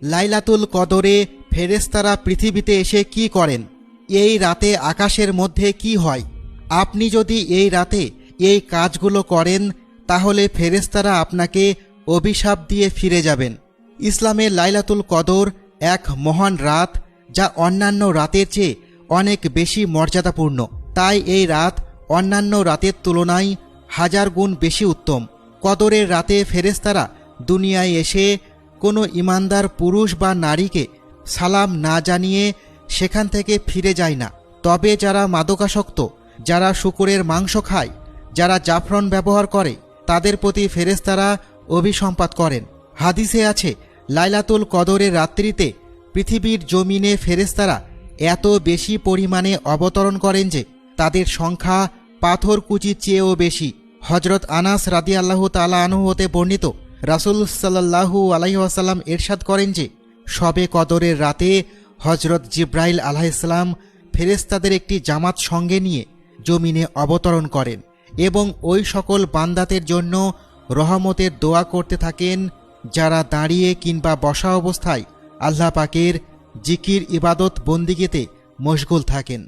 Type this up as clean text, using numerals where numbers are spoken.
লাইলাতুল কদরে ফেরেশতারা পৃথিবীতে এসে কি করেন? এই রাতে আকাশের মধ্যে কি হয়? আপনি যদি এই রাতে এই কাজগুলো করেন তাহলে ফেরেশতারা আপনাকে অভিশাপ দিয়ে ফিরে যাবেন। ইসলামে লাইলাতুল কদর এক মহান রাত, যা অন্যান্য রাতের চেয়ে অনেক বেশি মর্যাদাপূর্ণ। তাই এই রাত অন্যান্য রাতের তুলনায় 1000 গুণ বেশি উত্তম। কদরের রাতে ফেরেশতারা দুনিয়ায় এসে কোনো ঈমানদার পুরুষ বা নারীকে সালাম না জানিয়ে সেখান থেকে ফিরে যায় না। তবে যারা মাদকাসক্ত, যারা শূকরের মাংস খায়, যারা জাফরান ব্যবহার করে, তাদের প্রতি ফেরেশতারা অভিসম্পাত করেন। হাদিসে আছে, লাইলাতুল কদরের রাত্রিতে পৃথিবীর জমিনে ফেরেশতারা এত বেশি পরিমাণে অবতরণ করেন যে তাদের সংখ্যা পাথরকুচির চেয়েও বেশি। হজরত আনাস রাদিয়াল্লাহু তাআলা আনহু হতে বর্ণিত, রাসূল সাল্লাল্লাহু আলাইহি ওয়াসাল্লাম ইরশাদ করেন যে শবে কদরের রাতে হজরত জিব্রাইল আলাইহিসসালাম ফেরেশতাদের একটি জামাত সঙ্গে নিয়ে জমিনে অবতরণ করেন এবং ওই সকল বান্দাদের জন্য রহমতের দোয়া করতে থাকেন যারা দাঁড়িয়ে কিংবা বসা অবস্থায় আল্লাহ পাকের জিকির ইবাদত বন্দিগিতে মশগুল থাকেন।